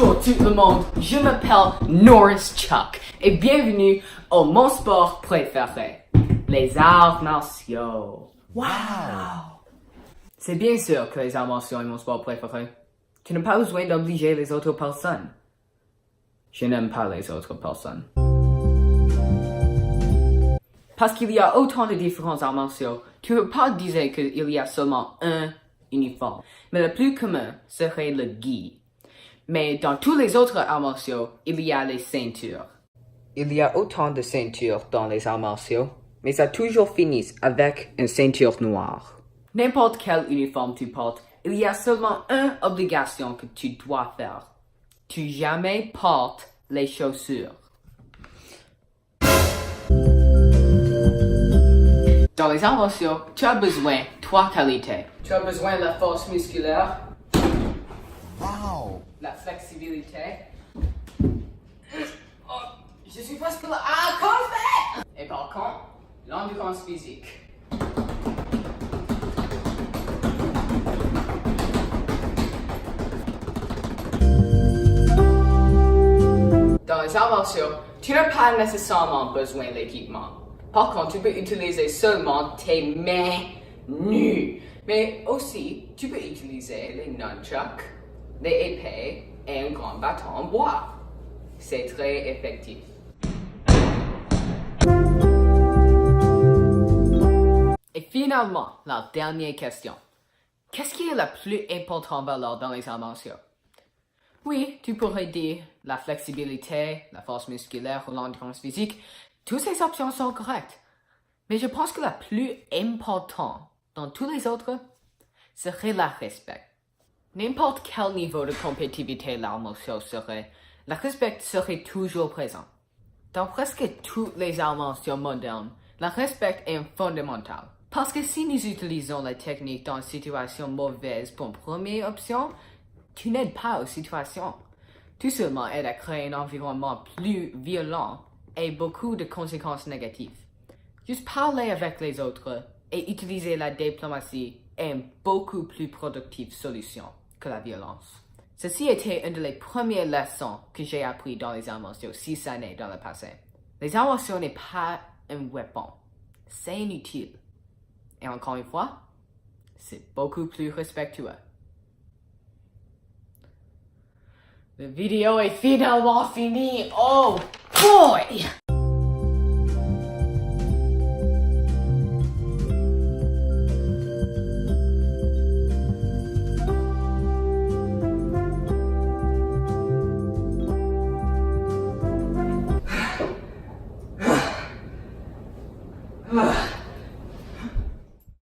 Bonjour tout le monde, je m'appelle Norris Chuck et bienvenue au mon sport préféré, les arts martiaux. Wow! C'est bien sûr que les arts martiaux est mon sport préféré. Tu n'as pas besoin d'obliger les autres personnes. Je n'aime pas les autres personnes. Parce qu'il y a autant de différents arts martiaux, tu ne peux pas dire qu'il y a seulement un uniforme. Mais le plus commun serait le gi. Mais dans tous les autres arts martiaux, il y a les ceintures. Il y a autant de ceintures dans les arts martiaux, mais ça toujours finit avec une ceinture noire. N'importe quel uniforme tu portes, il y a seulement une obligation que tu dois faire. Tu jamais portes les chaussures. Dans les arts martiaux, tu as besoin de 3 qualités. Tu as besoin de la force musculaire, Wow! la flexibilité. Oh, je suis presque là. Ah, comment faire? Et par contre, l'endurance physique. Dans les arts martiaux, tu n'as pas nécessairement besoin d'équipement. Par contre, tu peux utiliser seulement tes mains nues. Mais aussi, tu peux utiliser les nunchucks, les épées et un grand bâton en bois. C'est très effectif. Et finalement, la dernière question. Qu'est-ce qui est la plus importante valeur dans les arts martiaux? Oui, tu pourrais dire la flexibilité, la force musculaire ou l'endurance physique. Toutes ces options sont correctes. Mais je pense que la plus importante dans tous les autres serait le respect. N'importe quel niveau de compétitivité l'art martiaux serait, le respect serait toujours présent. Dans presque tous les arts martiaux modernes, le respect est fondamental. Parce que si nous utilisons la technique dans une situation mauvaise pour une première option, tu n'aides pas aux situations. Tout seulement aide à créer un environnement plus violent et beaucoup de conséquences négatives. Juste parler avec les autres et utiliser la diplomatie est une beaucoup plus productive solution que la violence. Ceci était une des premières leçons que j'ai appris dans les arts martiaux 6 années dans le passé. Les arts martiaux n'est pas un weapon. C'est inutile. Et encore une fois, c'est beaucoup plus respectueux. La vidéo est finalement finie. Oh boy! Ah.